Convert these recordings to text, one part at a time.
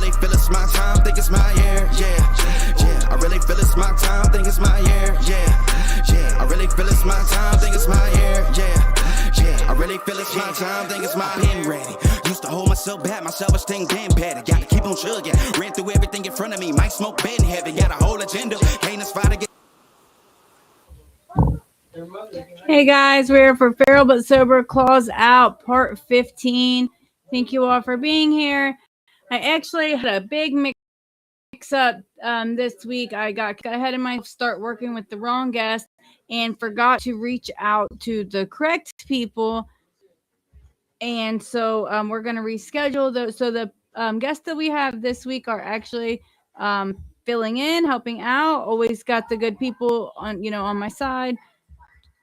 really feel it's my time, think it's my year, yeah. I really feel it's my time, think it's my year, yeah. I really feel it's my time, think it's my year, yeah. I really feel it's my time, think it's my been ready. Used to hold myself back, my self-esteem damn bad. Gotta keep on chugging, ran through everything in front of me. Might smoke bed heavy, got a whole agenda. Can't aspire to get. Hey guys, we're for Feral but Sober Claws Out, part 15. Thank you all for being here. I actually had a big mix-up this week. I got ahead of myself, start working with the wrong guest, and forgot to reach out to the correct people. And so we're going to reschedule those. So the guests that we have this week are actually filling in, helping out. Always got the good people on my side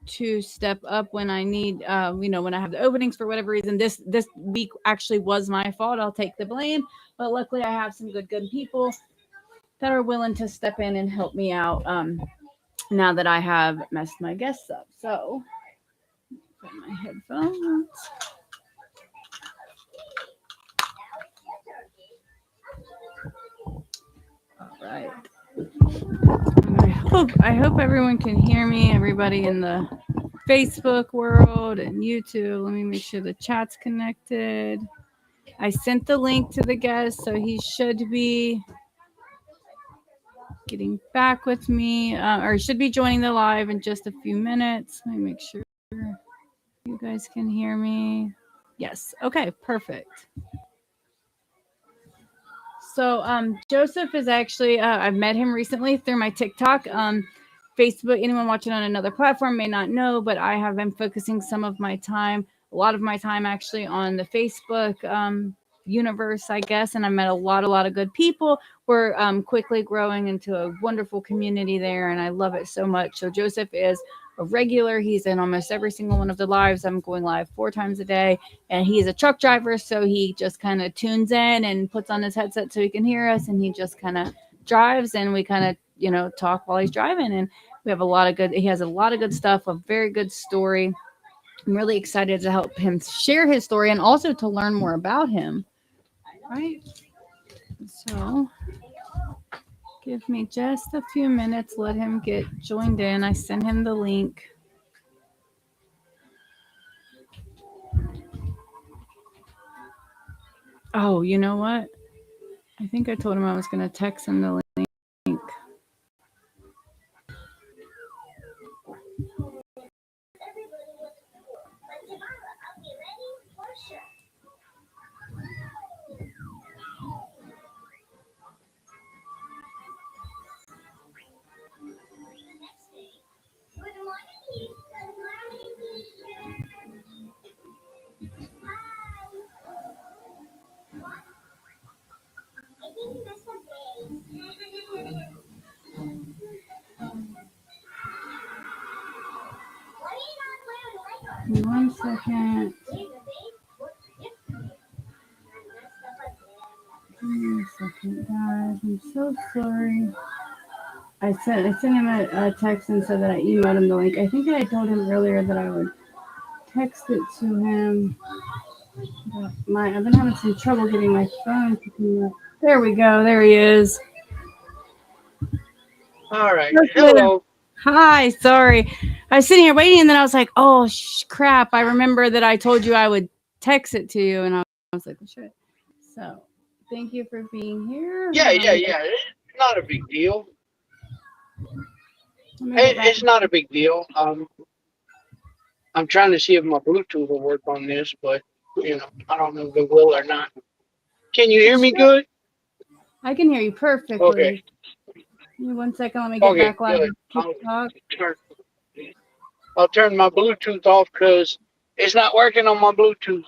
to step up when I need, when I have the openings for whatever reason. This week actually was my fault. I'll take the blame. But luckily I have some good people that are willing to step in and help me out now that I have messed my guests up. So, put my headphones. All right. I hope everyone can hear me. Everybody in the Facebook world and YouTube. Let me make sure the chat's connected. I sent the link to the guest, so he should be getting back with me, or should be joining the live in just a few minutes. Let me make sure you guys can hear me. Yes. Okay, perfect. So Joseph is actually, I've met him recently through my TikTok. Facebook, anyone watching on another platform may not know, but I have been focusing a lot of my time actually on the Facebook universe, I guess. And I met a lot of good people. We're quickly growing into a wonderful community there, and I love it so much. So Joseph is a regular. He's in almost every single one of the lives. I'm going live 4 times a day, and he's a truck driver. So he just kind of tunes in and puts on his headset so he can hear us. And he just kind of drives, and we kind of, talk while he's driving. And he has a lot of good stuff, a very good story. I'm really excited to help him share his story and also to learn more about him. Right. So give me just a few minutes. Let him get joined in. I sent him the link. Oh, you know what? I think I told him I was going to text him the link. One second. Give me a second, guys. I'm so sorry. I sent him a text and said that I emailed him the link. I think I told him earlier that I would text it to him. I've been having some trouble getting my phone picking up. There we go. There he is. All right. Hello. Hi. Sorry. I was sitting here waiting, and then I was like, oh, crap. I remember that I told you I would text it to you, and I was like, well, shit. So thank you for being here. Yeah. It's not a big deal. It's not a big deal. I'm trying to see if my Bluetooth will work on this, but I don't know if it will or not. Can you hear me good? I can hear you perfectly. Okay. Give me 1 second. Let me get back live. I'll turn my Bluetooth off because it's not working on my Bluetooth.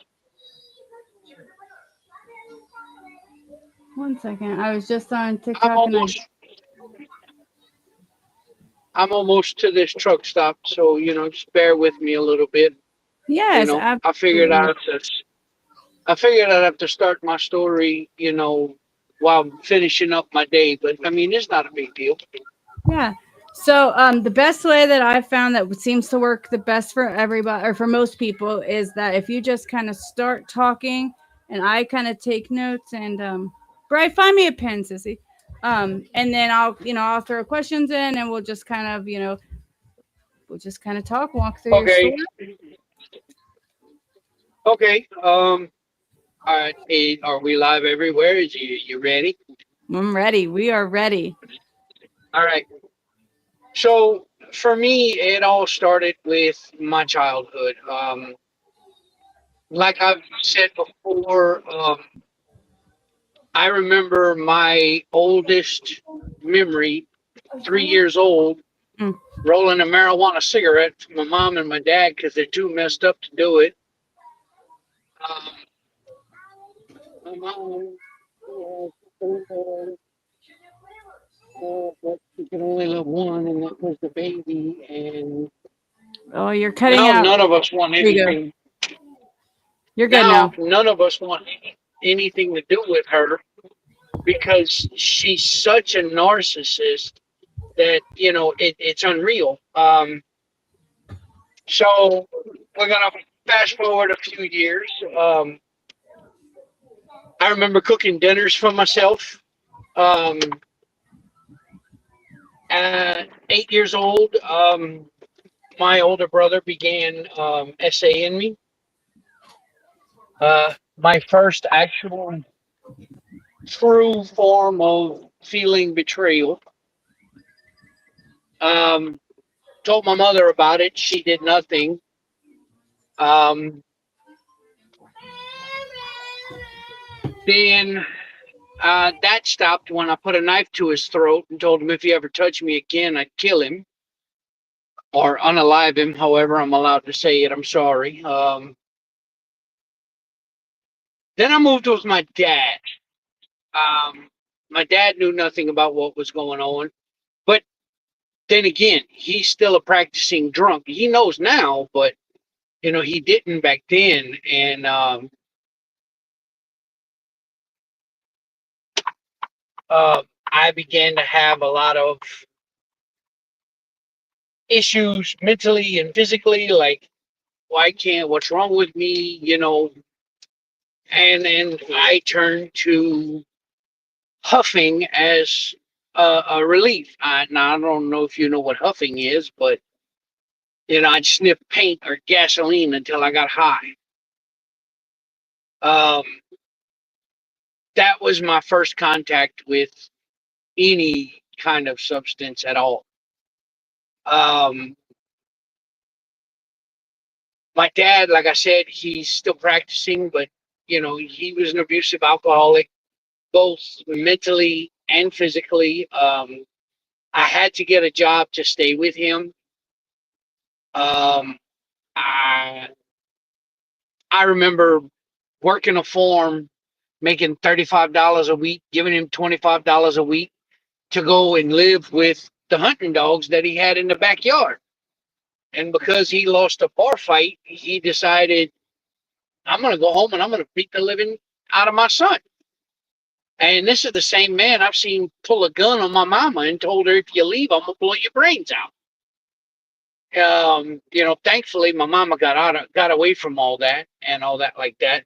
1 second. I was just on TikTok. I'm almost to this truck stop, so just bear with me a little bit. Yes, absolutely. I figured I'd have to start my story, while I'm finishing up my day. But I mean, it's not a big deal. Yeah. So the best way that I've found that seems to work the best for everybody, or for most people, is that if you just kind of start talking and I kind of take notes, and Bri, find me a pen, sissy. And then I'll throw questions in, and we'll just kind of, we'll just kind of talk, walk through your Okay. story. Okay. All right. Are we live everywhere? Is you ready? I'm ready. We are ready. All right. So for me, it all started with my childhood. Like I've said before, I remember my oldest memory, 3 years old, Mm. rolling a marijuana cigarette for my mom and my dad because they're too messed up to do it. Um, my mom, but she could only love one, and that was the baby. And Oh, you're cutting now out. none of us want There you go. anything. You're good Now now. none of us want anything to do with her because she's such a narcissist that it's unreal. So we're gonna fast forward a few years. I remember cooking dinners for myself. Um, at 8 years old, my older brother began essaying me. My first actual true form of feeling betrayal. Um, Told my mother about it. She did nothing. Um, then that stopped when I put a knife to his throat and told him if he ever touched me again, I'd kill him or unalive him. However, I'm allowed to say it. I'm sorry. Then I moved with my dad. My dad knew nothing about what was going on, but then again, he's still a practicing drunk. He knows now, but he didn't back then. And I began to have a lot of issues mentally and physically, like why can't what's wrong with me, and I turned to huffing as a relief. Now I don't know if you know what huffing is, but I'd sniff paint or gasoline until I got high. Um, that was my first contact with any kind of substance at all. Um, my dad, like I said, he's still practicing, but he was an abusive alcoholic, both mentally and physically. I had to get a job to stay with him. Um, I I remember working a farm, making $35 a week, giving him $25 a week to go and live with the hunting dogs that he had in the backyard. And because he lost a bar fight, he decided, I'm going to go home and I'm going to beat the living out of my son. And this is the same man I've seen pull a gun on my mama and told her, if you leave, I'm going to blow your brains out. Thankfully, my mama got away from all that and all that like that.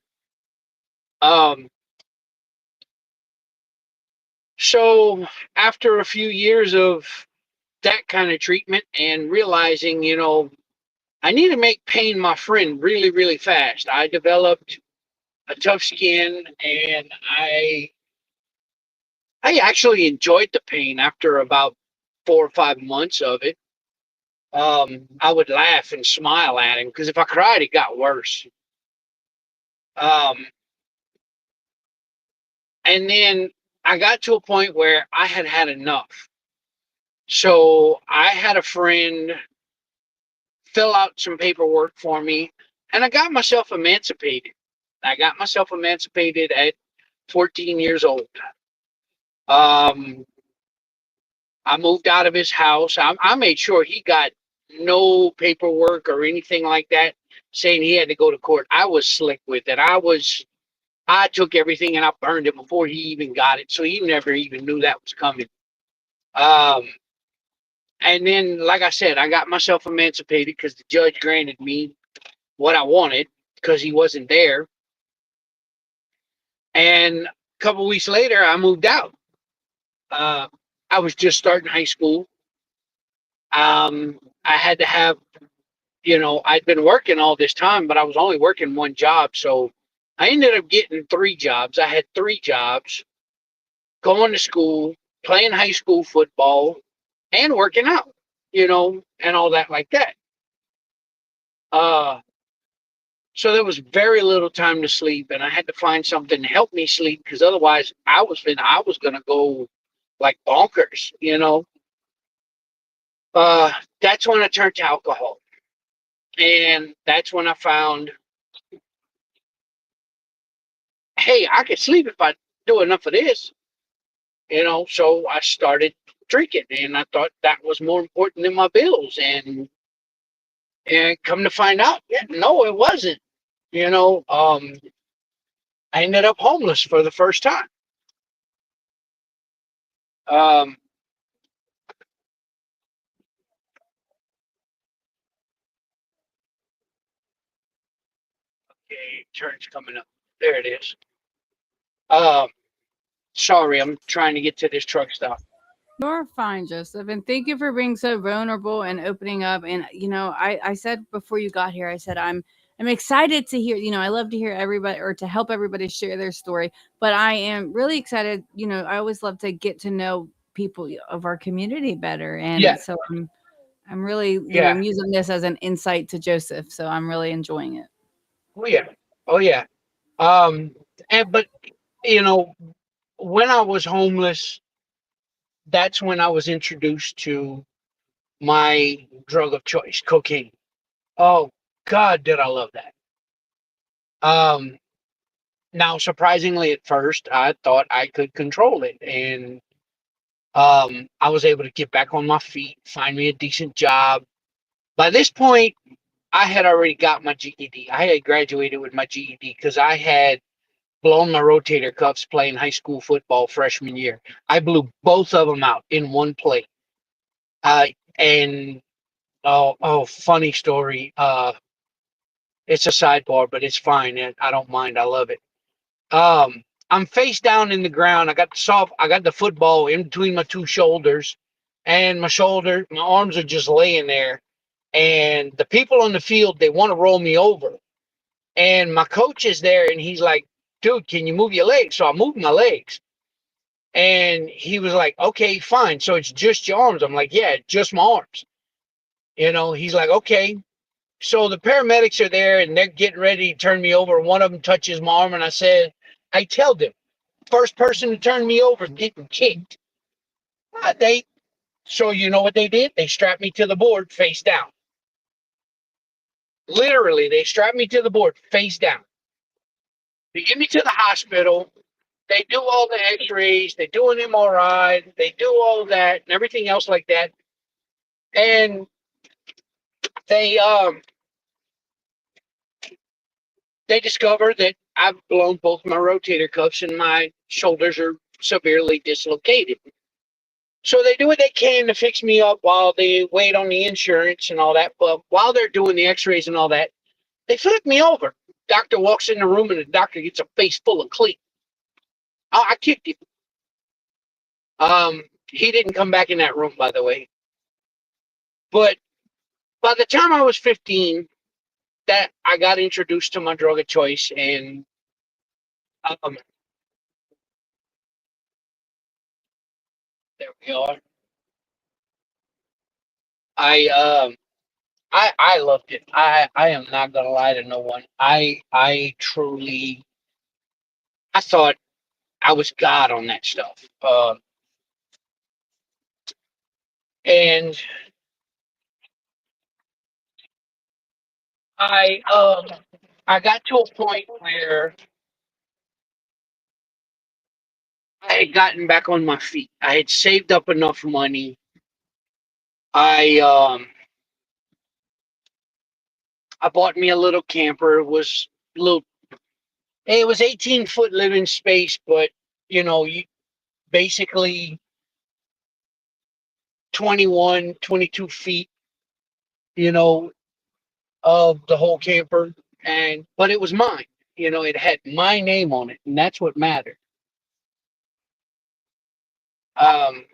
Um, so after a few years of that kind of treatment and realizing, I need to make pain my friend really, really fast. I developed a tough skin, and I actually enjoyed the pain after about 4 or 5 months of it. I would laugh and smile at him because if I cried, it got worse. Um, and then I got to a point where I had had enough. So I had a friend fill out some paperwork for me, and I got myself emancipated. I got myself emancipated at 14 years old. Um, I moved out of his house. I made sure he got no paperwork or anything like that saying he had to go to court. I was slick with it. I took everything and I burned it before he even got it. So he never even knew that was coming. Um, and then, like I said, I got myself emancipated because the judge granted me what I wanted because he wasn't there. And couple weeks later, I moved out. Uh, I was just starting high school. I had to have, I'd been working all this time, but I was only working one job. So I ended up getting three jobs. I had three jobs, going to school, playing high school football, and working out, and all that like that. Uh, so there was very little time to sleep, and I had to find something to help me sleep because otherwise I was gonna go like bonkers. That's when I turned to alcohol, and that's when I found, hey, I could sleep if I do enough of this. So I started drinking, and I thought that was more important than my bills, and come to find out, yeah, no, it wasn't. You know, um, I ended up homeless for the first time. Um, okay, turn's coming up. There it is. Um, Sorry, I'm trying to get to this truck stop. You're fine, Joseph, and thank you for being so vulnerable and opening up. And I said before you got here, I said I'm excited to hear. I love to hear everybody or to help everybody share their story. But I am really excited. I always love to get to know people of our community better, Yeah, and so I'm really yeah, I'm using this as an insight to Joseph. So I'm really enjoying it. oh yeah, oh yeah. Um, but you know, when I was homeless, that's when I was introduced to my drug of choice, cocaine. Oh God, did I love that? Um, Now, surprisingly, at first, I thought I could control it, and I was able to get back on my feet, find me a decent job. By this point, I had already got my GED. I had graduated with my GED because I had blown my rotator cuffs playing high school football freshman year. I blew both of them out in one play. And funny story. It's a sidebar, but it's fine. And I don't mind. I love it. I'm face down in the ground. I got the football in between my two shoulders, and my arms are just laying there. And the people on the field, they want to roll me over. And my coach is there, and he's like, "Dude, can you move your legs?" So I moved my legs, and he was like, "Okay, fine. So it's just your arms." I'm like, "Yeah, just my arms." He's like, "Okay." So the paramedics are there, and they're getting ready to turn me over. One of them touches my arm, and I tell them, first person to turn me over getting kicked. They So you know what they did? They strapped me to the board face down. Literally, they strapped me to the board face down. They get me to the hospital. They do all the X-rays. They do an MRI. They do all that and everything else like that. And they they discover that I've blown both my rotator cuffs and my shoulders are severely dislocated. So they do what they can to fix me up while they wait on the insurance and all that. But while they're doing the X-rays and all that, they flip me over. Doctor walks in the room and the doctor gets a face full of clean. I kicked him. He didn't come back in that room, by the way. But by the time I was 15, that I got introduced to my drug of choice, and um, there we are. I um, I loved it. I am not gonna lie to no one. I truly I thought I was God on that stuff. And I I got to a point where I had gotten back on my feet. I had saved up enough money. I um I bought me a little camper. Little it was 18-foot living space, but you basically 21, 22 feet, you know, of the whole camper. But it was mine. It had my name on it, and that's what mattered. Um,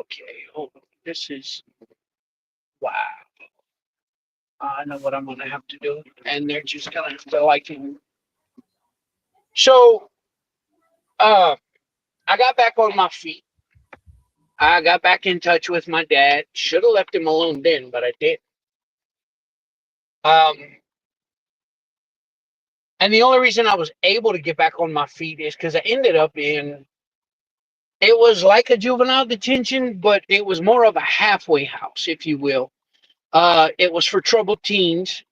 okay, hold on. This is wow. I know what I'm gonna have to do, and they're just gonna have to like it. So, uh, I got back on my feet. I got back in touch with my dad. Should have left him alone then, but I did. Um, and the only reason I was able to get back on my feet is because I ended up in. It was like a juvenile detention, but it was more of a halfway house, if you will. It was for troubled teens,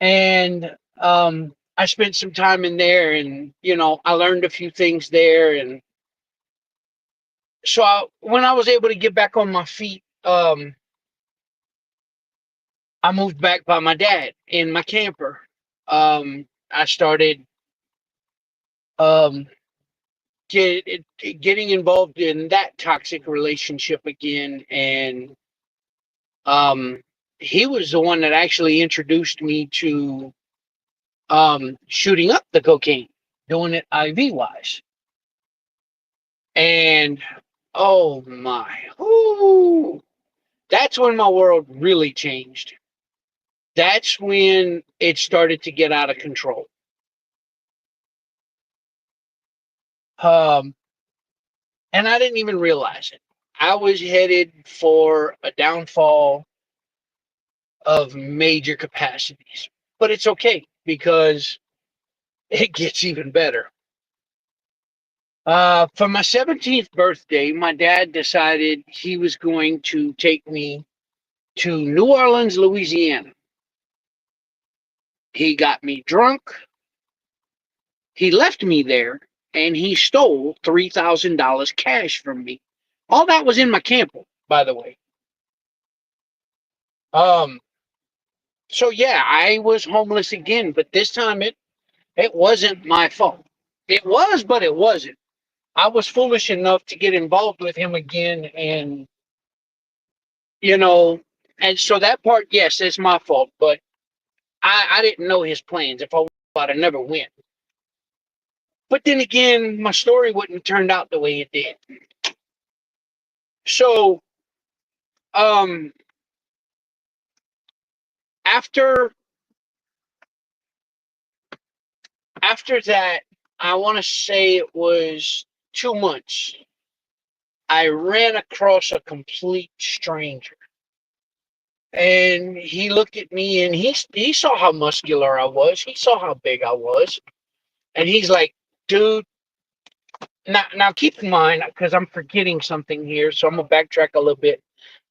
and I spent some time in there, and I learned a few things there, and so when I was able to get back on my feet, I moved back by my dad in my camper. I started um, get, getting involved in that toxic relationship again, and um, he was the one that actually introduced me to shooting up the cocaine, doing it IV wise. And oh my, ooh, that's when my world really changed. That's when it started to get out of control. Um, and I didn't even realize it. I was headed for a downfall of major capacities, but it's okay because it gets even better. For my 17th birthday, my dad decided he was going to take me to New Orleans, Louisiana. He got me drunk. He left me there and he stole $3,000 cash from me. All that was in my camper, by the way. Um, so yeah, I was homeless again, but this time it wasn't my fault. It was, but it wasn't. I was foolish enough to get involved with him again, and you know, and so that part, yes, it's my fault, but I didn't know his plans. If I would, I'd never went. But then again, my story wouldn't have turned out the way it did. So, um, after after that, I want to say it was 2 months. I ran across a complete stranger, and he looked at me, and he saw how muscular I was. He saw how big I was, and he's like, "Dude." Now keep in mind, because I'm forgetting something here, so I'm gonna backtrack a little bit.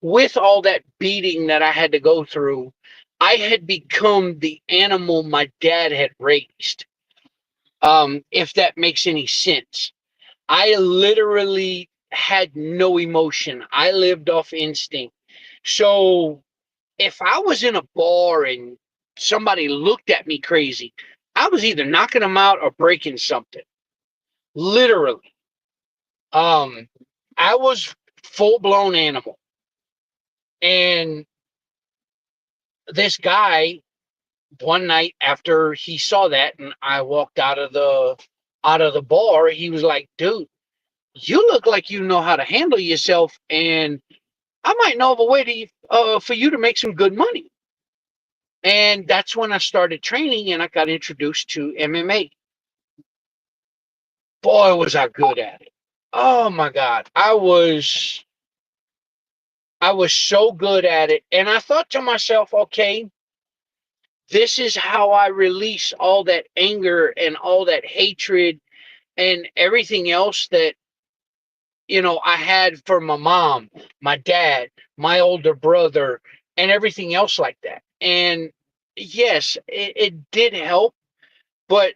With all that beating that I had to go through, I had become the animal my dad had raised. If that makes any sense. I literally had no emotion. I lived off instinct. So if I was in a bar and somebody looked at me crazy, I was either knocking them out or breaking something. Literally. Um, I was full blown animal. And this guy, one night after he saw that and I walked out of the bar, he was like, "Dude, you look like you know how to handle yourself, and I might know of a way for you to make some good money." And that's when I started training and I got introduced to MMA. Boy, was I good at it. Oh my God. I was so good at it. And I thought to myself, okay, this is how I release all that anger and all that hatred and everything else that I had for my mom, my dad, my older brother, and everything else like that. And yes, it did help, but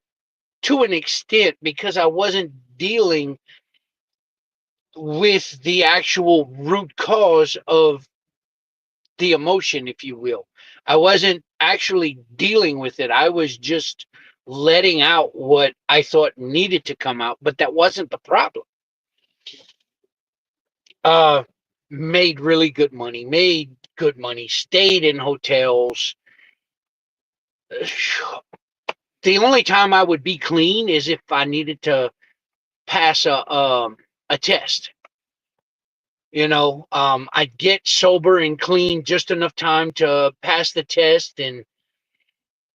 to an extent, because I wasn't dealing with the actual root cause of the emotion, if you will. I wasn't actually dealing with it. I was just letting out what I thought needed to come out, but that wasn't the problem. Uh, made really good money, stayed in hotels, The only time I would be clean is if I needed to pass a test. I'd get sober and clean just enough time to pass the test and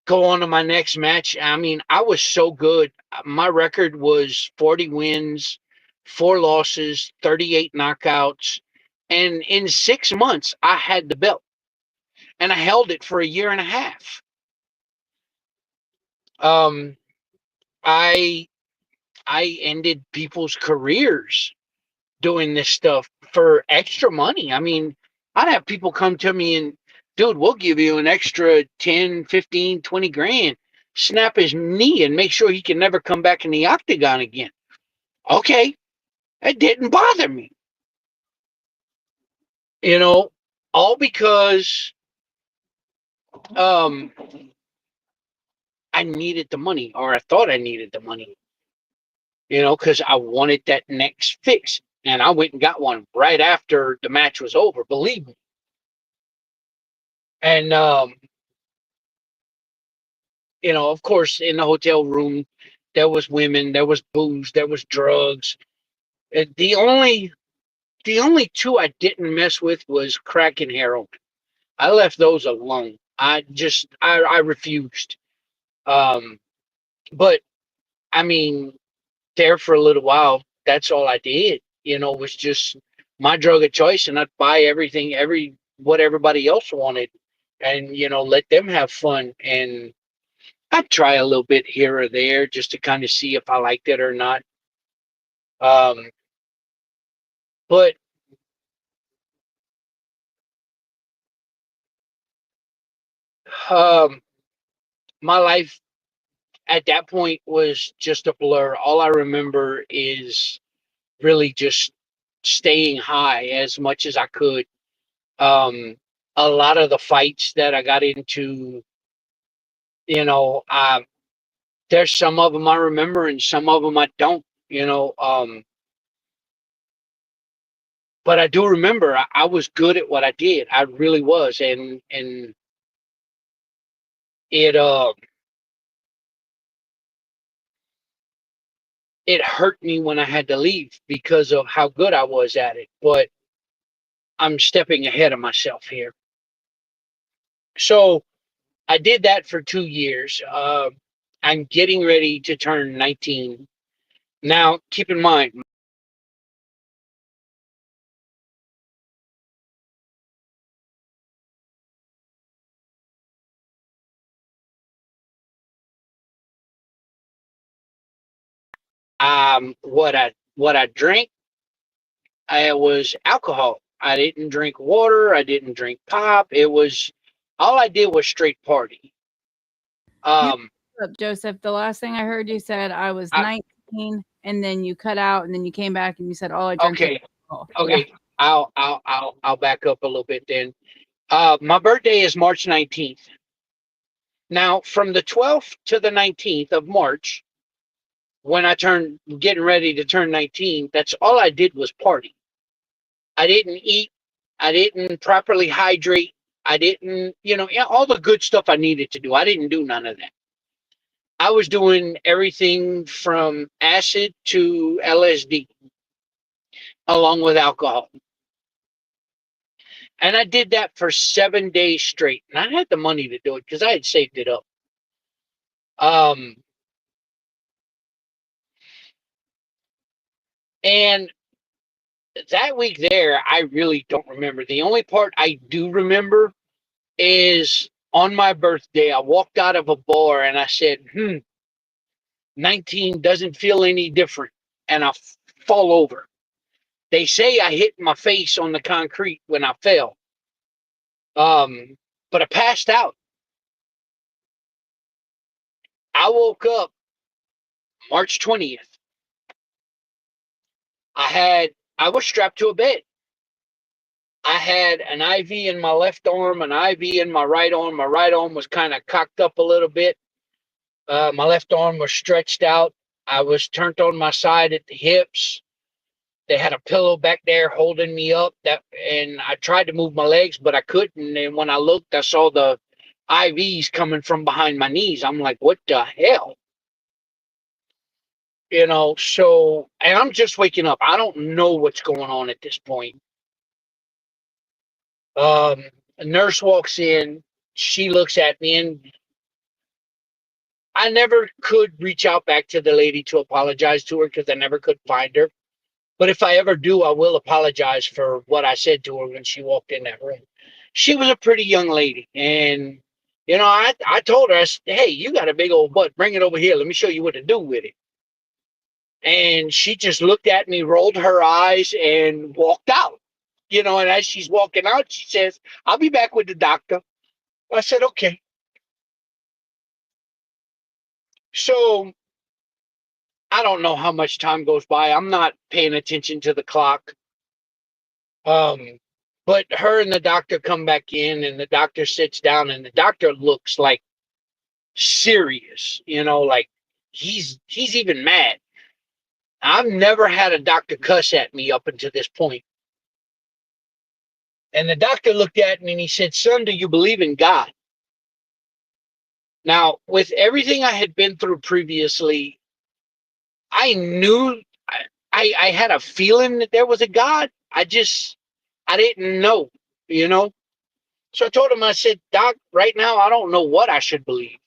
go on to my next match. I mean, I was so good. My record was 40 wins, 4 losses, 38 knockouts. And in 6 months, I had the belt and I held it for a year and a half. Um, I I ended people's careers doing this stuff for extra money. I mean, I'd have people come to me and, dude, we'll give you an extra 10, 15, 20 grand. Snap his knee and make sure he can never come back in the octagon again. Okay, that didn't bother me. You know, all because um I needed the money, or I thought I needed the money, because I wanted that next fix. And I went and got one right after the match was over, believe me. And of course, in the hotel room, there was women, there was booze, there was drugs. The only two I didn't mess with was crack and heroin. I left those alone. I refused. Um, but I mean, there for a little while, that's all I did. Was just my drug of choice, and I'd buy everything, what everybody else wanted, and let them have fun. And I'd try a little bit here or there just to kind of see if I liked it or not. Um, but um, my life at that point was just a blur. All I remember is really just staying high as much as I could. Um, a lot of the fights that I got into, you know, um, there's some of them I remember and some of them I don't. But I do remember I was good at what I did. I really was, and it it hurt me when I had to leave because of how good I was at it. But I'm stepping ahead of myself here. So I did that for 2 years. I'm getting ready to turn 19. Now, keep in mind, what I drank, I was alcohol. I didn't drink water. I didn't drink pop. It was all I did was straight party. You Um, up, Joseph. The last thing I heard you said I was I, 19, and then you cut out, and then you came back and you said all I drank was okay, alcohol. Yeah. okay. I'll back up a little bit then. My birthday is March 19th. Now, from the 12th to the 19th of March, when getting ready to turn 19, that's all I did was party. I didn't eat. I didn't properly hydrate. I didn't, yeah, all the good stuff I needed to do. I didn't do none of that. I was doing everything from acid to LSD along with alcohol. And I did that for 7 days straight. And I had the money to do it because I had saved it up. Um, and that week there, I really don't remember. The only part I do remember is on my birthday, I walked out of a bar and I said, 19 doesn't feel any different. And I fall over. They say I hit my face on the concrete when I fell. But I passed out. I woke up March 20th. I was strapped to a bed. I had an IV in my left arm, an IV in my right arm. My right arm was kind of cocked up a little bit. My left arm was stretched out. I was turned on my side at the hips. They had a pillow back there holding me up. And I tried to move my legs, but I couldn't. And when I looked, I saw the IVs coming from behind my knees. I'm like, what the hell? You know, so, and I'm just waking up. I don't know what's going on at this point. A nurse walks in. She looks at me, and I never could reach out back to the lady to apologize to her because I never could find her. But if I ever do, I will apologize for what I said to her when she walked in that room. She was a pretty young lady. And, you know, I told her, I said, hey, you got a big old butt. Bring it over here. Let me show you what to do with it. And she just looked at me, rolled her eyes, and walked out. You know, and as she's walking out, she says, I'll be back with the doctor. I said, okay. So I don't know how much time goes by. I'm not paying attention to the clock. Um, but her and the doctor come back in, and the doctor sits down, and the doctor looks like serious, you know, like he's even mad. I've never had a doctor cuss at me up until this point. And the doctor looked at me and he said, son, do you believe in God? Now, with everything I had been through previously, I knew I had a feeling that there was a God. I didn't know, you know. So I told him, I said, Doc, right now I don't know what I should believe.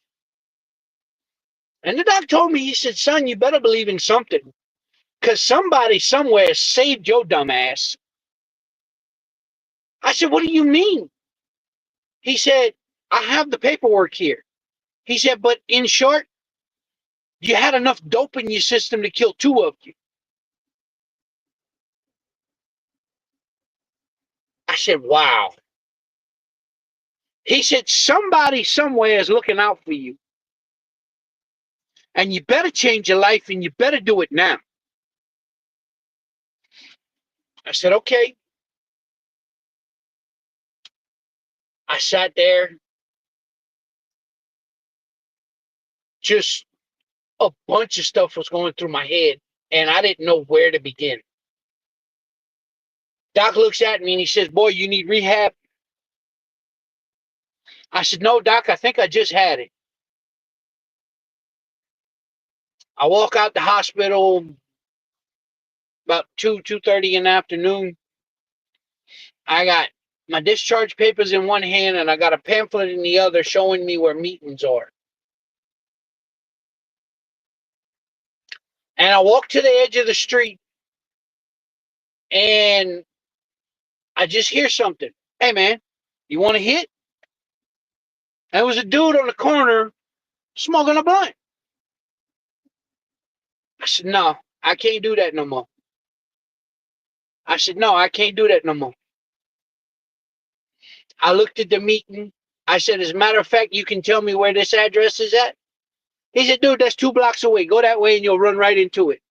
And the doc told me, he said, son, you better believe in something. Because somebody somewhere saved your dumb ass. I said, what do you mean? He said, I have the paperwork here. He said, but in short, you had enough dope in your system to kill two of you. I said, wow. He said, somebody somewhere is looking out for you. And you better change your life and you better do it now. I said, okay. I sat there, just a bunch of stuff was going through my head, and I didn't know where to begin. Doc looks at me and he says, boy, you need rehab. I said, no, Doc, I think I just had it. I walk out the hospital about 2:30 in the afternoon. I got my discharge papers in one hand and I got a pamphlet in the other showing me where meetings are. And I walk to the edge of the street and I just hear something. Hey, man, you want to hit? And it was a dude on the corner smoking a blunt. I said, no, I can't do that no more. I said, no, I can't do that no more. I looked at the meeting. I said, as a matter of fact, you can tell me where this address is at? He said, dude, that's 2 blocks away. Go that way and you'll run right into it.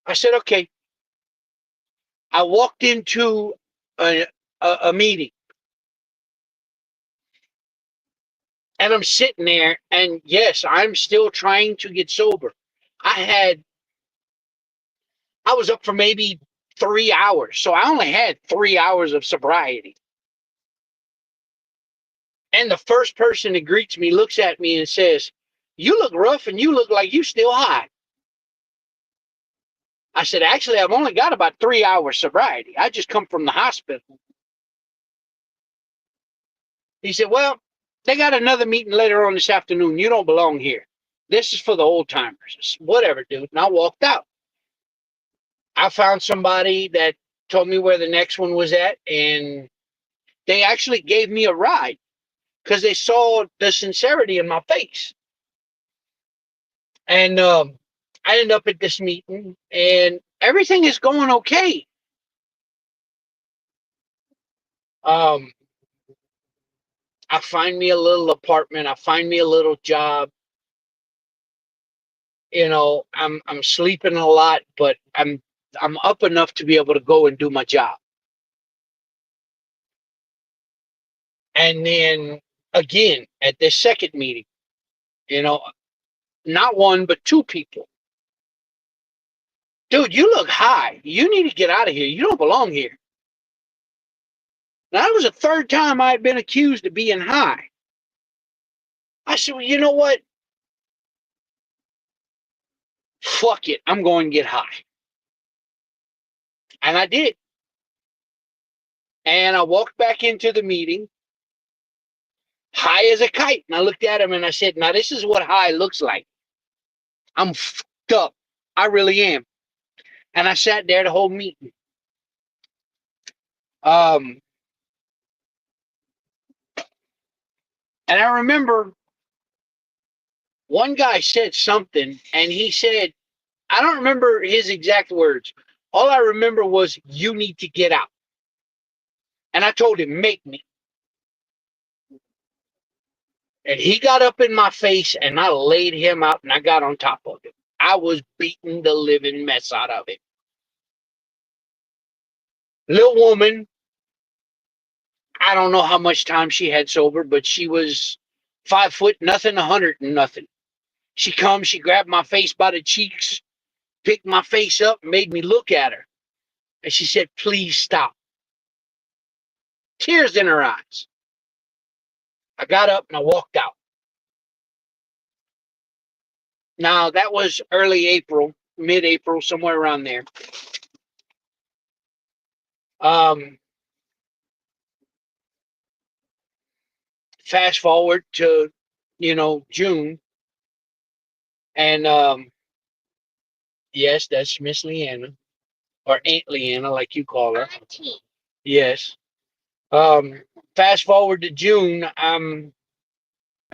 I said, okay. I walked into a meeting. And I'm sitting there, and yes, I'm still trying to get sober. I was up for maybe 3 hours, so I only had 3 hours of sobriety. And the first person that greets me looks at me and says, you look rough and you look like you still high. I said, actually, I've only got about 3 hours sobriety. I just come from the hospital. He said, well, they got another meeting later on this afternoon. You don't belong here. This is for the old timers. Whatever, dude. And I walked out. I found somebody that told me where the next one was at, and they actually gave me a ride because they saw the sincerity in my face. And I end up at this meeting, and everything is going okay. Um, I find me a little apartment. I find me a little job. You know, I'm sleeping a lot, but I'm up enough to be able to go and do my job. And then again at this second meeting, you know, not one but two people. Dude, you look high. You need to get out of here. You don't belong here. That was the third time I had been accused of being high. I said, well, you know what? Fuck it. I'm going to get high. And I did. And I walked back into the meeting, high as a kite. And I looked at him and I said, now this is what high looks like. I'm fucked up. I really am. And I sat there the whole meeting. Um, and I remember one guy said something, and he said, I don't remember his exact words. All I remember was, you need to get out. And I told him, make me. And he got up in my face, and I laid him out, and I got on top of him. I was beating the living mess out of him. Little woman, I don't know how much time she had sober, but she was 5 foot nothing, 100 and nothing. She comes, she grabbed my face by the cheeks, picked my face up, and made me look at her. And she said, please stop. Tears in her eyes. I got up and I walked out. Now, that was early April, mid-April, somewhere around there. Um, Fast forward to, June. And yes, that's Miss Leanna, or Aunt Leanna, like you call her. Auntie. Yes. Um, Fast forward to June. Real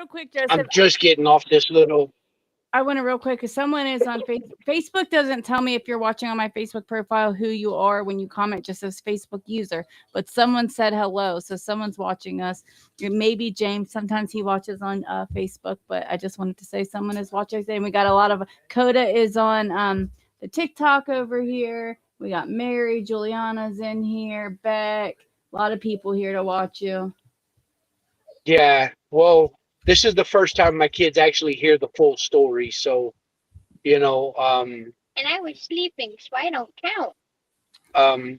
quick, I'm Joseph, just getting off this little. I want to real quick because someone is on Facebook. Doesn't tell me if you're watching on my Facebook profile who you are when you comment. Just says Facebook user, but someone said hello, so someone's watching us. It may be James. Sometimes he watches on Facebook, but I just wanted to say someone is watching today. And we got a lot of Coda is on the TikTok over here. We got Mary, Juliana's in here, Beck. A lot of people here to watch you. Yeah. Well, this is the first time my kids actually hear the full story. So, you know, um, And I was sleeping, so I don't count. um,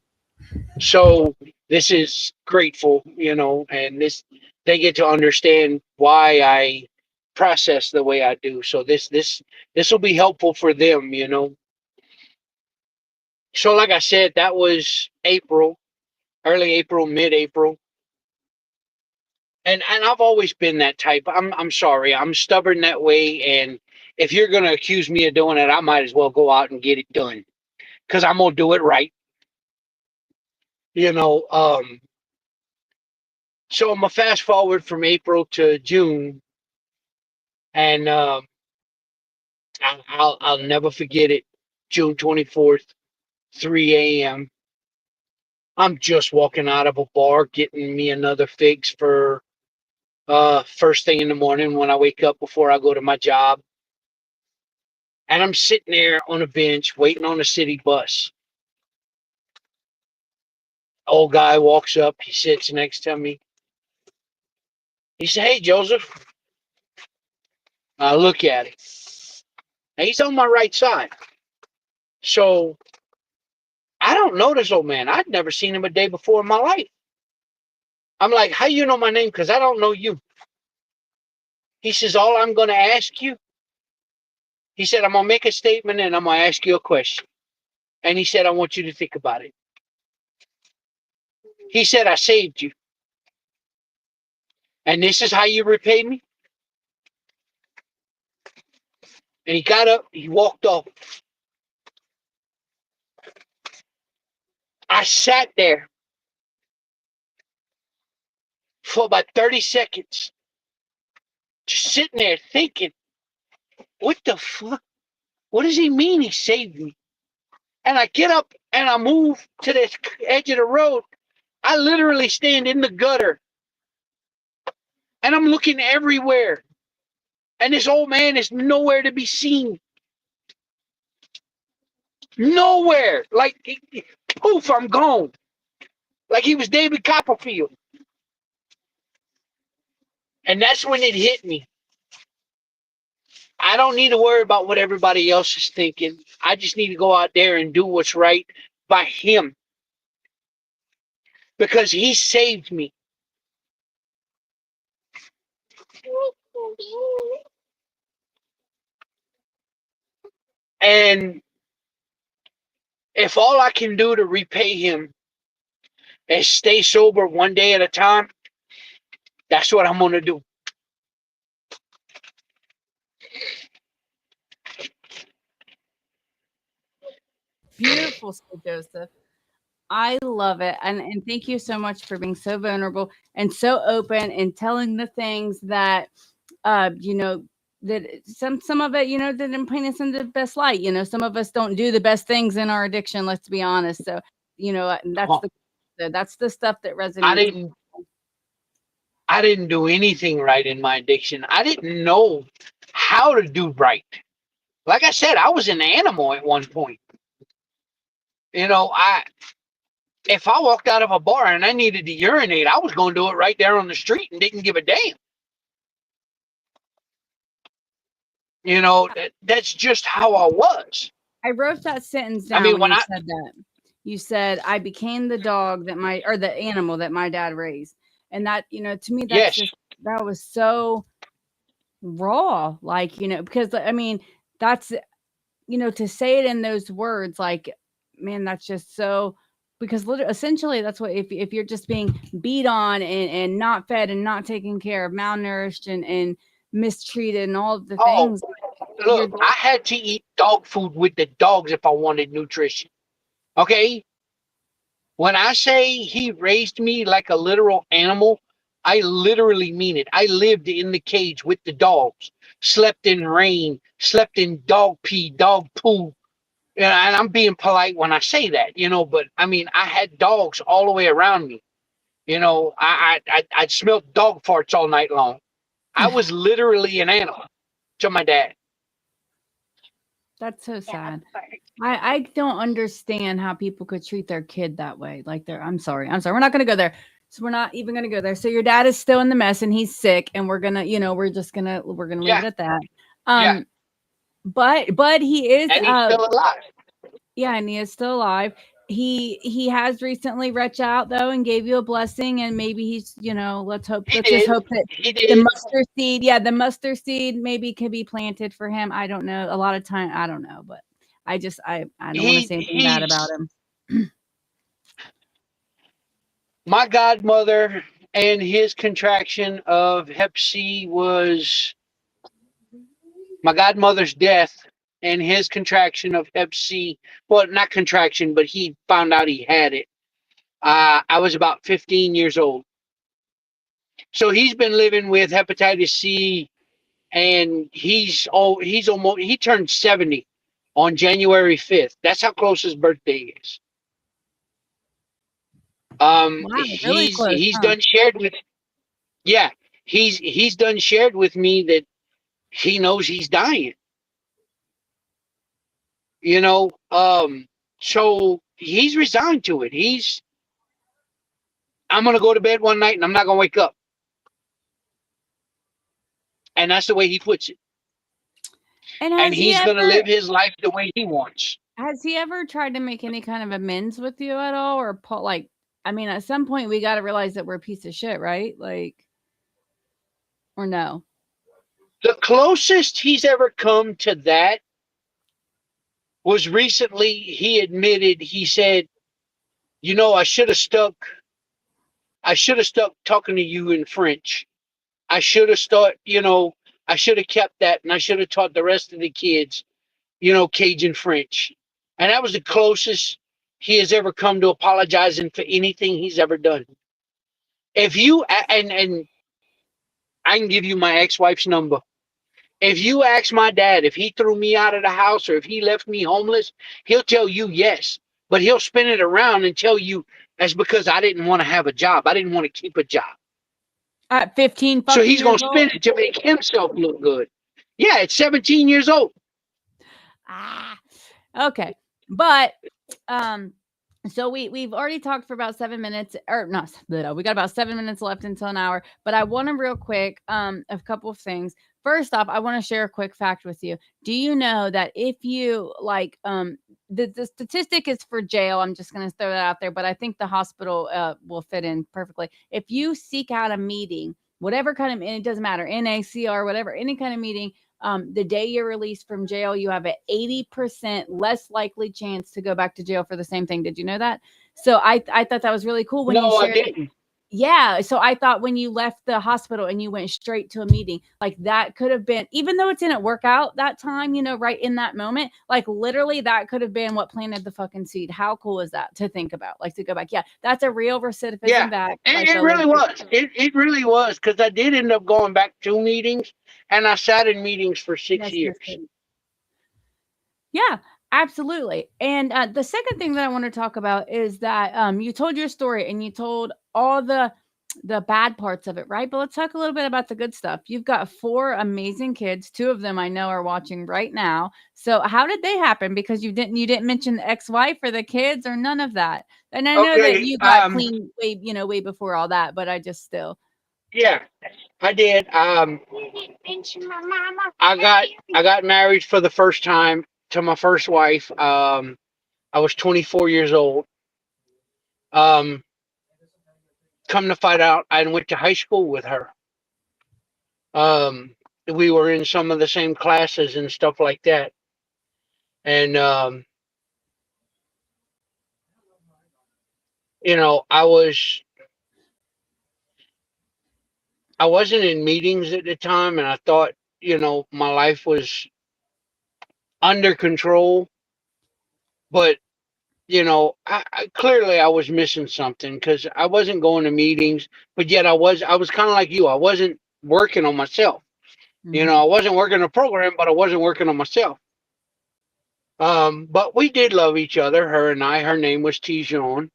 so this is grateful, and they get to understand why I process the way I do. So this will be helpful for them. So like I said, that was April, early April, mid-April. And I've always been that type. I'm sorry. I'm stubborn that way, and if you're going to accuse me of doing it, I might as well go out and get it done, cuz I'm going to do it right. You know, um so I'm going to fast forward from April to June, and I'll never forget it. June 24th, 3 a.m. I'm just walking out of a bar getting me another fix for first thing in the morning when I wake up before I go to my job. And I'm sitting there on a bench waiting on a city bus. Old guy walks up, he sits next to me. He said, hey, Joseph. I look at him. And he's on my right side. So I don't know this old man. I'd never seen him a day before in my life. I'm like, how you know my name? Because I don't know you. He says, all I'm going to ask you, he said, I'm going to make a statement and I'm going to ask you a question. And he said, I want you to think about it. He said, I saved you. And this is how you repay me? And he got up, he walked off. I sat there for about 30 seconds, just sitting there thinking, what the fuck? What does he mean he saved me? And I get up and I move to the edge of the road. I literally stand in the gutter and I'm looking everywhere. And this old man is nowhere to be seen. Nowhere. Like, poof, I'm gone. Like he was David Copperfield. And that's when it hit me. I don't need to worry about what everybody else is thinking. I just need to go out there and do what's right by him. because he saved me. And if all I can do to repay him is stay sober one day at a time, that's what I'm going to do. Beautiful, Sir Joseph. I love it. And thank you so much for being so vulnerable and so open and telling the things that you know, that some of it, didn't paint us in the best light. Some of us don't do the best things in our addiction, let's be honest. So, and Oh, that's the stuff that I resonates. didn't I didn't do anything right in my addiction. I didn't know how to do right. Like I said, I was an animal at one point. I if I walked out of a bar and I needed to urinate, I was going to do it right there on the street and didn't give a damn. That's just how I was. I wrote that sentence I down mean, when when you I said that. You said, I became the dog or the animal that my dad raised. And that, to me, yes, that was so raw. Like, because I mean, that's, to say it in those words, like, man, that's just so, because essentially that's what, if you're just being beat on and not fed and not taken care of, malnourished and mistreated and all of the oh, things, you're, look, I had to eat dog food with the dogs if I wanted nutrition. Okay? When I say he raised me like a literal animal, I literally mean it. I lived in the cage with the dogs, slept in rain, slept in dog pee, dog poo. And I'm being polite when I say that, but I mean, I had dogs all the way around me. I'd smelled dog farts all night long. I was literally an animal to my dad. that's so sad. I don't understand how people could treat their kid that way. Like I'm sorry. I'm sorry. We're not gonna go there. So we're not even gonna go there. So your dad is still in the mess and he's sick, and we're gonna, we're gonna leave Yeah, it at that. yeah. Um, but he is And he's still alive. yeah, and he is still alive. He has recently reached out though and gave you a blessing, and maybe he's, He let's just did. hope that He the did. mustard seed, yeah, the mustard seed maybe could be planted for him. I don't know. A lot of time, I don't know, but I don't want to He say anything bad about he's him. my godmother, and his contraction of Hep C was my godmother's death, and his contraction of Hep C. Well, not contraction, but he found out he had it. I was about 15 years old. So he's been living with hepatitis C, and he's almost he turned 70 on January 5th. That's how close his birthday is. Wow, really close, He's huh? done shared with yeah, he's done shared with me that he knows he's dying. You know, so he's resigned to it. I'm gonna go to bed one night and I'm not gonna wake up, and that's the way he puts it. And And he's gonna live his life the way he wants. has he ever tried to make any kind of amends with you at all, or like, I mean, at some point we got to realize that we're a piece of shit, right? Like, or no? The closest he's ever come to that was recently. He admitted, he said, I should have stuck. I should have stuck talking to you in French. I should have I should have kept that, and I should have taught the rest of the kids, Cajun French. And that was the closest he has ever come to apologizing for anything he's ever done. If you and I can give you my ex-wife's number. If you ask my dad if he threw me out of the house or if he left me homeless, he'll tell you yes. But he'll spin it around and tell you that's because I didn't want to have a job. I didn't want to keep a job. At 15 So fucking he's years going to old? spin it to make himself look good. Yeah, it's 17 years old. Ah, okay. But so we've already talked for about 7 minutes, or not, we got about 7 minutes left until an hour. But I want to real quick, a couple of things. First off, I want to share a quick fact with you. Do you know that if you like, the statistic is for jail. I'm just going to throw that out there, but I think the hospital will fit in perfectly. If you seek out a meeting, whatever kind of, and it doesn't matter, NACR, whatever, any kind of meeting, the day you're released from jail, you have an 80% less likely chance to go back to jail for the same thing. Did you know that? So I thought that was really cool when you No, I shared it. didn't. Yeah. So I thought when you left the hospital and you went straight to a meeting, like that could have been, even though it didn't work out that time, right in that moment, like literally that could have been what planted the fucking seed. How cool is that to think about? Like to go back. Yeah. That's a real recidivism Yeah, back. it really was. It really was, because I did end up going back to meetings, and I sat in meetings for 6 years. Yeah, absolutely. And the second thing that I want to talk about is that you told your story and you told all the bad parts of it, right? But let's talk a little bit about the good stuff. You've got 4 amazing kids. 2 of them I know are watching right now. So how did they happen? Because you didn't mention the ex-wife or the kids or none of that. And I know that Okay. you got clean way before all that, but I just still. Yeah, I did. I got married for the first time to my first wife. I was 24 years old. Um, Come to find out, I went to high school with her. We were in some of the same classes and stuff like that. And you know, I wasn't in meetings at the time, and I thought, my life was under control. But I clearly I was missing something, because I wasn't going to meetings, but yet I was kind of like you. I wasn't working on myself. Mhm. I wasn't working a program, but I wasn't working on myself. But we did love each other, her and I. Her name was Tijon.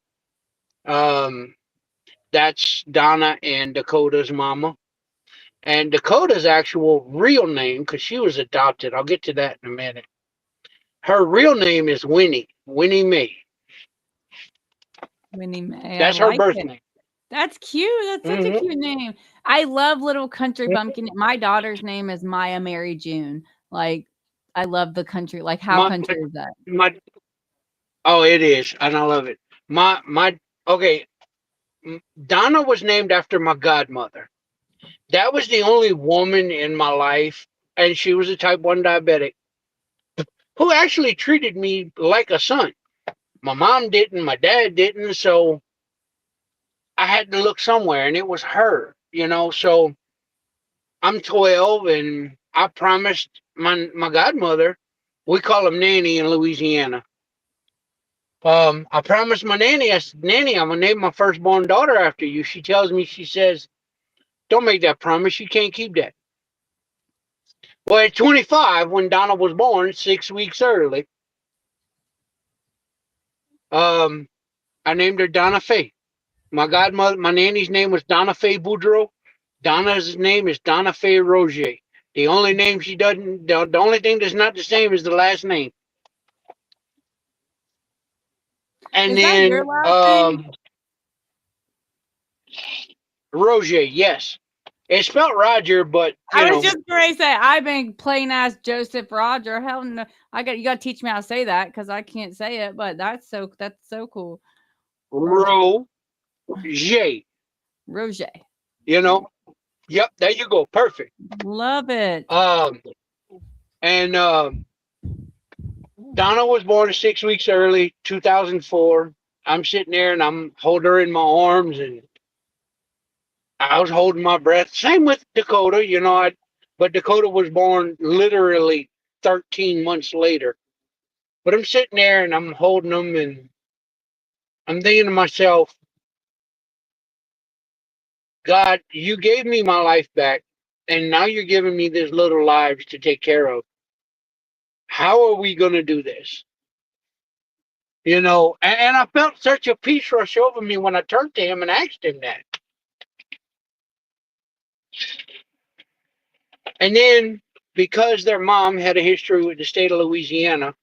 Um, that's Donna and Dakota's mama. And Dakota's actual real name, because she was adopted, I'll get to that in a minute. Her real name is Winnie Mae. Winnie Mae. I That's her like birth it. name. That's cute. That's such a Hmm. cute name. I love little country bumpkin. My daughter's name is Maya Mary June. Like, I love the country. Like, how My, country is that? my, oh, it is, and I love it. Okay. Donna was named after my godmother. That was the only woman in my life, and she was a type 1 diabetic, who actually treated me like a son. My mom didn't, my dad didn't, so I had to look somewhere, and it was her. So I'm 12, and I promised my godmother, we call him Nanny in Louisiana. I promised my nanny, I said, Nanny, I'm gonna name my firstborn daughter after you. She tells me, she says, don't make that promise. You can't keep that. Well, at 25, when Donna was born, 6 weeks early, um, I named her Donna Faye. My nanny's name was Donna Faye Boudreau. Donna's name is Donna Faye Roger. The only name she doesn't, the only thing that's not the same is the last name. And Is that your then last name? Roger, yes. It's spelled Roger, but I was just going to say, I've been plain ass Joseph Roger. Hell no. You got to teach me how to say that because I can't say it, but that's so cool. Roger. Roger. Yep, there you go. Perfect. Love it. And Donna was born 6 weeks early, 2004. I'm sitting there and I'm holding her in my arms, and I was holding my breath. Same with Dakota, but Dakota was born literally 13 months later. But I'm sitting there and I'm holding them, and I'm thinking to myself, God, you gave me my life back, and now you're giving me these little lives to take care of. How are we going to do this? And I felt such a peace rush over me when I turned to him and asked him that. And then, because their mom had a history with the state of Louisiana,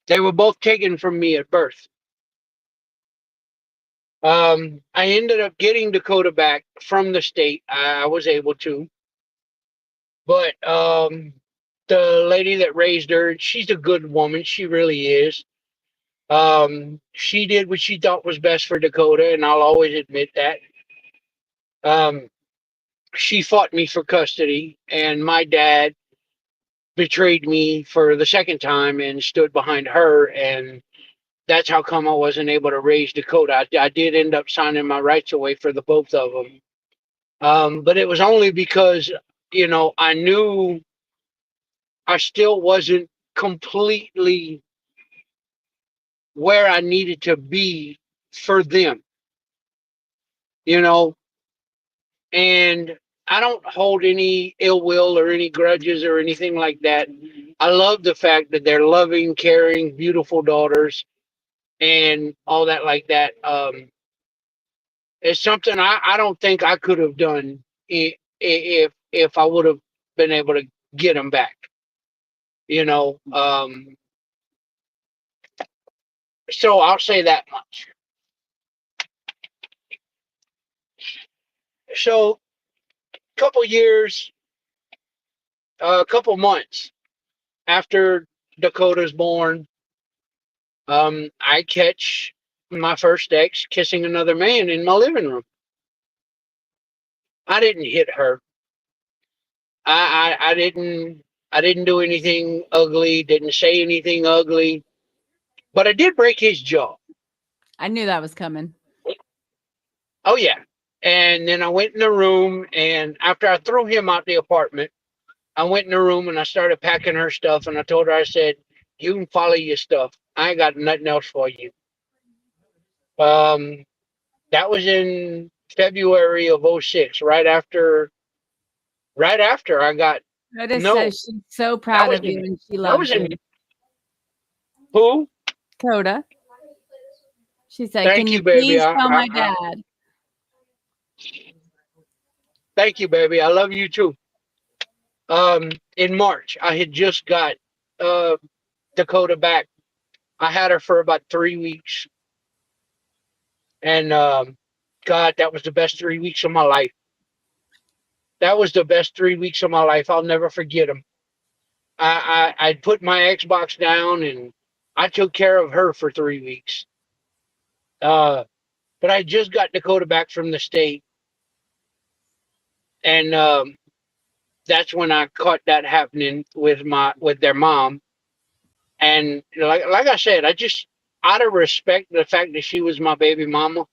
they were both taken from me at birth. I ended up getting Dakota back from the state. I was able to. But the lady that raised her, she's a good woman. She really is. She did what she thought was best for Dakota, and I'll always admit that. Um, she fought me for custody, and my dad betrayed me for the second time and stood behind her, and that's how come I wasn't able to raise Dakota. I did end up signing my rights away for the both of them, but it was only because I knew I still wasn't completely where I needed to be for them, you know, and I don't hold any ill will or any grudges or anything like that. I love the fact that they're loving, caring, beautiful daughters and all that like that. It's something I don't think I could have done if I would have been able to get them back. You know, so I'll say that much. So, couple years, a couple months after Dakota's born, I catch my first ex kissing another man in my living room. I didn't hit her. I didn't do anything ugly. Didn't say anything ugly. But I did break his jaw. I knew that was coming. Oh yeah. And then I went in the room, and after I threw him out the apartment, I went in the room and I started packing her stuff. And I told her, I said, "You can follow your stuff. I ain't got nothing else for you." Um, that was in February of '06, right after I got Rhoda no. says she's so That proud was of you in and she that was loves in you. who? Coda. She said, "Can Thank you you, baby. please tell my dad?" Thank you, baby. I love you too. In March, I had just got uh Dakota back. I had her for about 3 weeks, and God, that was the best 3 weeks of my life. That was the best 3 weeks of my life. I'll never forget them. I put my Xbox down and I took care of her for 3 weeks. Uh, but I just got Dakota back from the state, and that's when I caught that happening with their mom. And like I said, I just out of respect the fact that she was my baby mama.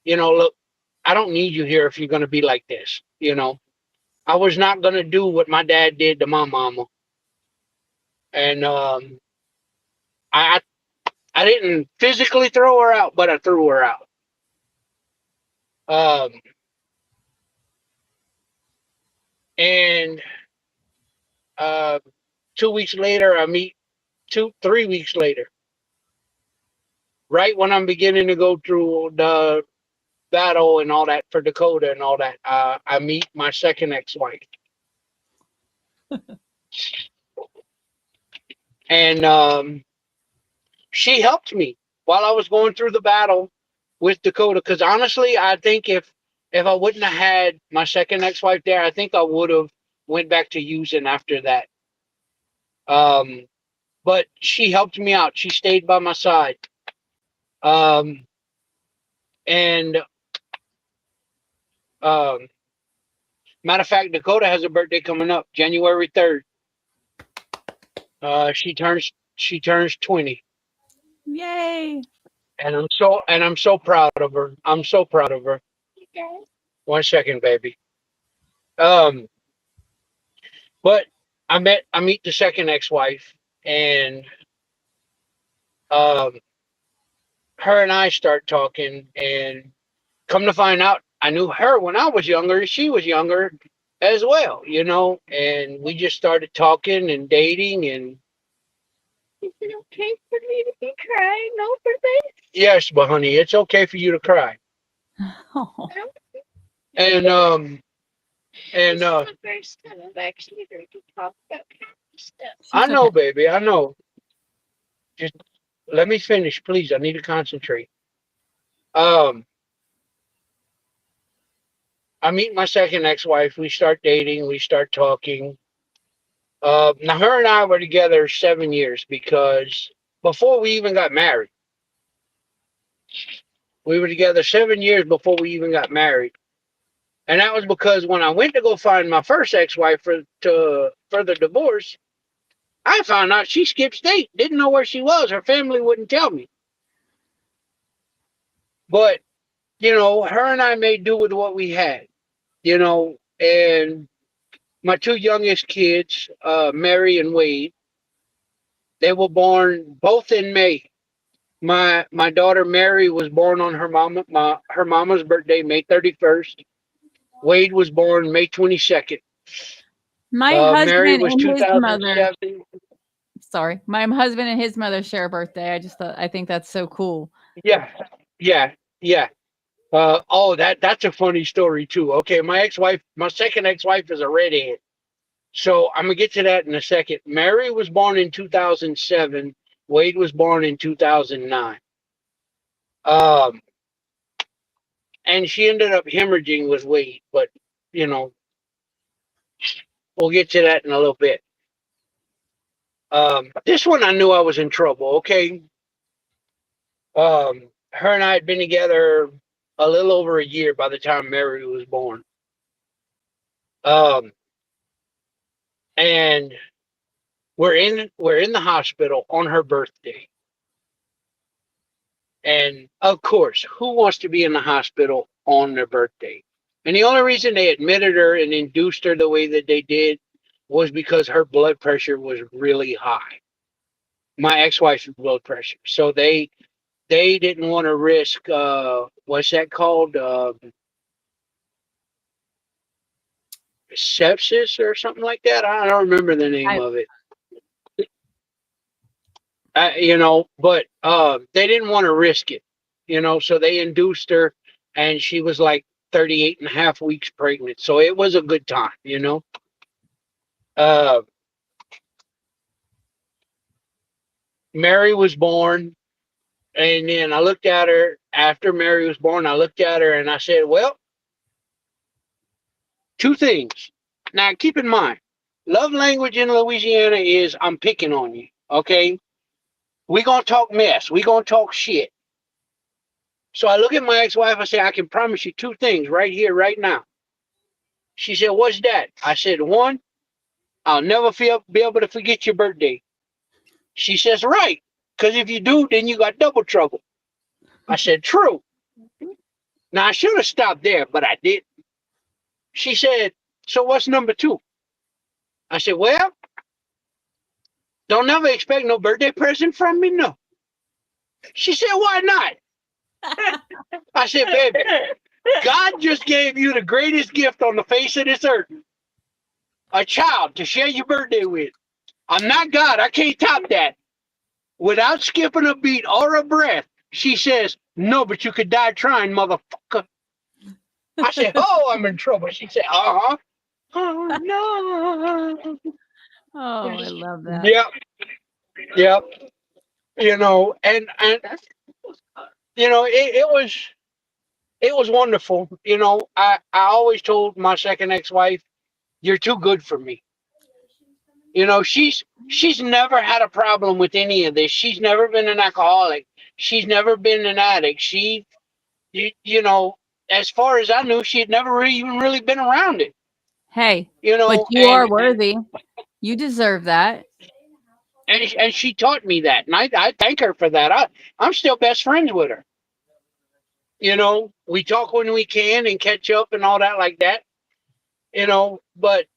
Look, I don't need you here if you're gonna be like this. I was not gonna do what my dad did to my mama, and I I didn't physically throw her out, but I threw her out. Um, and uh, 2 weeks later, I meet 3 weeks later, right when I'm beginning to go through the battle and all that for Dakota and all that, I meet my second ex-wife, and she helped me while I was going through the battle with Dakota. Because honestly, I think if I wouldn't have had my second ex-wife there, I think I would have went back to using after that. Um, but she helped me out. She stayed by my side. Um, and um, matter of fact, Dakota has a birthday coming up, January 3rd. She turns 20, Yay. and I'm so proud of her. I'm so proud of her. Okay. 1 second, baby. Um, but I meet the second ex-wife, and um, her and I start talking, and come to find out, I knew her when I was younger, and she was younger as well. And we just started talking and dating, and Is it okay for me to be crying over this? yes, but honey, it's okay for you to cry. Oh, I don't And This is uh the first time I've actually heard you talk about happy stuff. I she's okay. know, baby, I know. Just let me finish, please. I need to concentrate. Um, I meet my second ex-wife. We start dating. We start talking. Now her and I were together 7 years because before we even got married, we were together 7 years before we even got married. And that was because when I went to go find my first ex-wife to further divorce, I found out she skipped state, didn't know where she was. Her family wouldn't tell me. But, her and I made do with what we had, and my two youngest kids, Mary and Wade, they were born both in May. My daughter Mary was born on her mama's birthday, May 31st. Wade was born May 22nd. My Mary husband was and his mother. 2007. Sorry, my husband and his mother share a birthday. I think that's so cool. Yeah, yeah, yeah. Oh, that's a funny story too. Okay, my second ex-wife is a redhead. So I'm gonna get to that in a second. Mary was born in 2007. Wade was born in 2009. Um, and she ended up hemorrhaging with Wade, but you know, we'll get to that in a little bit. This one I knew I was in trouble. Okay. Her and I had been together a little over a year by the time Mary was born. Um, and we're in the hospital on her birthday. And of course, who wants to be in the hospital on their birthday? And the only reason they admitted her and induced her the way that they did was because her blood pressure was really high. My ex-wife's blood pressure. So they didn't want to risk what's that called? Sepsis or something like that. I don't remember the name I, of it. But they didn't want to risk it, so they induced her, and she was like 38 and a half weeks pregnant. So it was a good time. Uh, Mary was born, and then I looked at her after Mary was born. I looked at her and I said, well, two things. Now, keep in mind, love language in Louisiana is I'm picking on you, okay? We gonna talk mess. We gonna talk shit. So I look at my ex-wife. I say, I can promise you two things right here, right now. She said, what's that? I said, one, I'll never be able to forget your birthday. She says, right. Because if you do, then you got double trouble. I said, true. Now, I should have stopped there, but I didn't. She said, so what's number two? I said, well, don't never expect no birthday present from me, no. She said, why not? I said, baby, God just gave you the greatest gift on the face of this earth, a child to share your birthday with. I'm not God. I can't top that. Without skipping a beat or a breath, she says, no, but you could die trying, motherfucker. I said, oh, I'm in trouble. She said, uh-huh. Oh, no. oh, I love that. Yep. Yep. And it was wonderful. I always told my second ex-wife, you're too good for me. She's never had a problem with any of this. She's never been an alcoholic. She's never been an addict. As far as I knew, she had never even really been around it. Hey, You but know, you are worthy. You deserve that. and she taught me that, and I thank her for that. I'm still best friends with her. We talk when we can and catch up and all that like that. But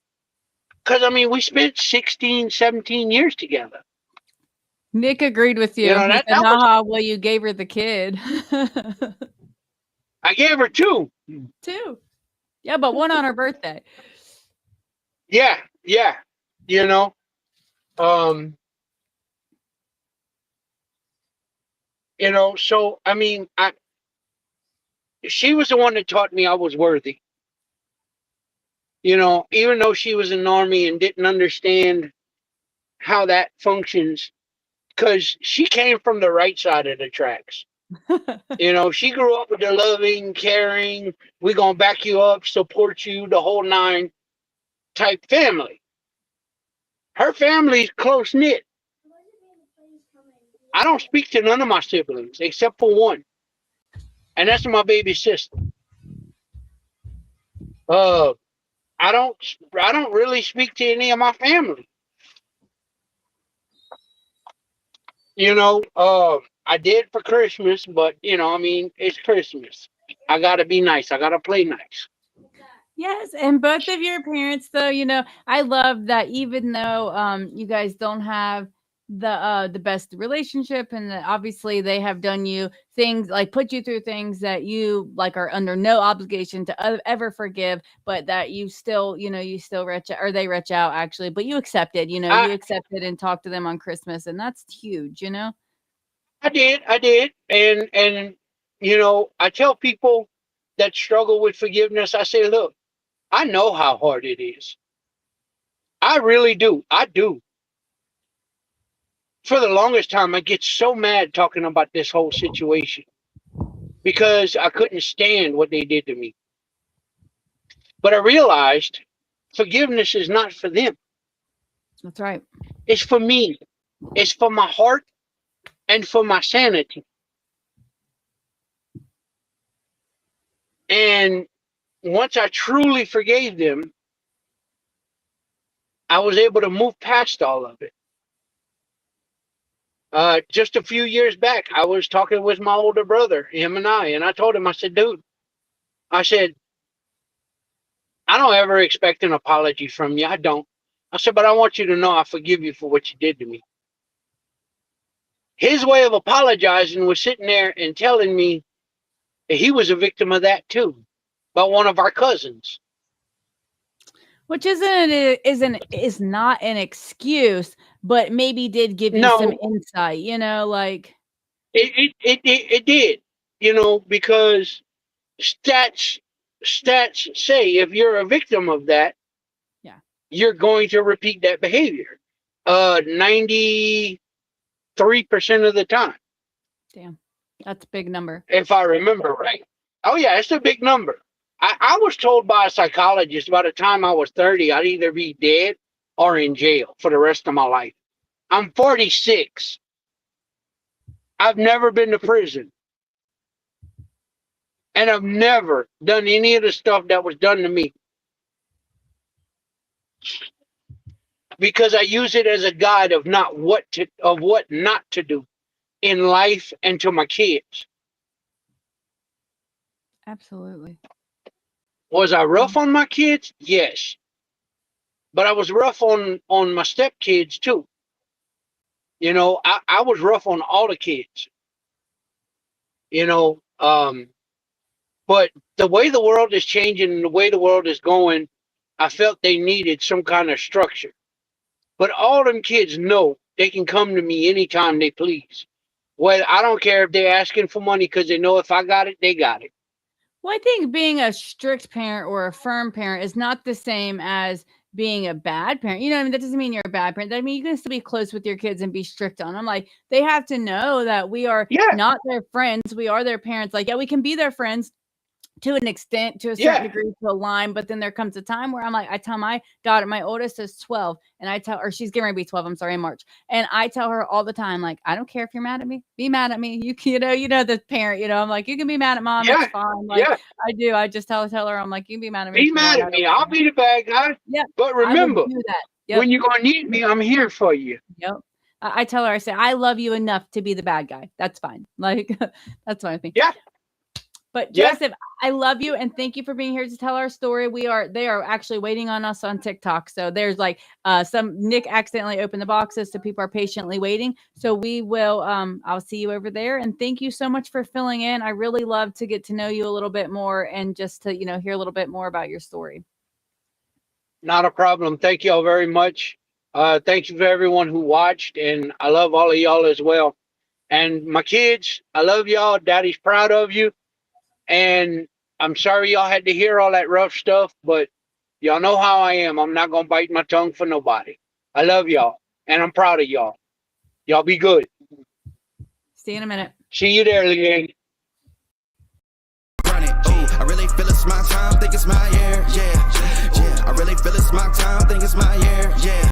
because we spent 16, 17 years together. Nick agreed with you. He That said, was, haha, well, you gave her the kid. I gave her two. Two. Yeah, but one on her birthday. Yeah, yeah. Um, so she was the one that taught me I was worthy. Even though she was in the Army and didn't understand how that functions, because she came from the right side of the tracks. She grew up with the loving, caring, we gonna back you up, support you, the whole nine type family. Her family's close knit. I don't speak to none of my siblings except for one, and that's my baby sister. Uh, I don't really speak to any of my family. You know, I did for Christmas, but you know, I mean, it's Christmas. I gotta be nice. I gotta play nice. Yes, and both of your parents, though, I love that even though you guys don't have the best relationship, and that obviously they have done you things like put you through things that you like are under no obligation to ever forgive, but that you still, you still reach out, or they reach out actually, but you accepted, you I accepted and talked to them on Christmas, and that's huge. I did, and you know, I tell people that struggle with forgiveness. I say, look, I know how hard it is. I really do. I do. For the longest time, I get so mad talking about this whole situation because I couldn't stand what they did to me. But I realized forgiveness is not for them. That's right. It's for me. It's for my heart and for my sanity. And once I truly forgave them, I was able to move past all of it. Just a few years back, I was talking with my older brother, him and I told him, I said, dude, I said, I don't ever expect an apology from you. I don't. I said, but I want you to know I forgive you for what you did to me. His way of apologizing was sitting there and telling me that he was a victim of that too, by one of our cousins. Which is not an excuse, but maybe did give you some No, insight, like it did, you know, because stats say if you're a victim of that, yeah, you're going to repeat that behavior 93% of the time, damn, that's a big number. if I remember right. Oh yeah, it's a big number. I was told by a psychologist by the time I was 30, I'd either be dead or in jail for the rest of my life. I'm 46. I've never been to prison. And I've never done any of the stuff that was done to me. Because I use it as a guide of what not to do in life and to my kids. Absolutely. Was I rough on my kids? Yes. But I was rough on my stepkids too. You know, I was rough on all the kids. You know, but the way the world is changing and the way the world is going, I felt they needed some kind of structure. But all them kids know they can come to me anytime they please. Well, I don't care if they're asking for money because they know if I got it, they got it. Well, I think being a strict parent or a firm parent is not the same as being a bad parent. You know what I mean? That doesn't mean you're a bad parent. That means you can still be close with your kids and be strict on them. Like, they have to know that we are Yeah, not their friends. We are their parents. Like, yeah, we can be their friends to an extent, to a certain yeah, degree, to a line, but then there comes a time where I'm like, I tell my daughter, my oldest is 12, and I tell her, she's getting ready to be 12, I'm sorry, in March, and I tell her all the time, like, I don't care if you're mad at me, be mad at me, you know the parent, I'm like, you can be mad at mom, it's yeah, fine, like, yeah. I just tell her, I'm like, you can be mad at me Be if you want, mad I at don't me. I'll care. be the bad guy. Yep, But I will remember, do that. Yep, when you're going to need me, I'm here for you. yep. I tell her, I say, I love you enough to be the bad guy. That's fine. Like, that's fine with me. Yeah, But yeah. Joseph, I love you and thank you for being here to tell our story. They are actually waiting on us on TikTok. So there's like Nick accidentally opened the boxes, so people are patiently waiting. So we will I'll see you over there. And thank you so much for filling in. I really love to get to know you a little bit more and just to, hear a little bit more about your story. Not a problem. Thank you all very much. Thank you for everyone who watched, and I love all of y'all as well. And my kids, I love y'all. Daddy's proud of you. And I'm sorry y'all had to hear all that rough stuff, but y'all know how I am. I'm not going to bite my tongue for nobody. I love y'all, and I'm proud of y'all. Y'all be good. See you in a minute. See you there, Leanne. Run it, ooh, I really feel it's my time, think it's my year, yeah, yeah. I really feel it's my time, think it's my year, yeah.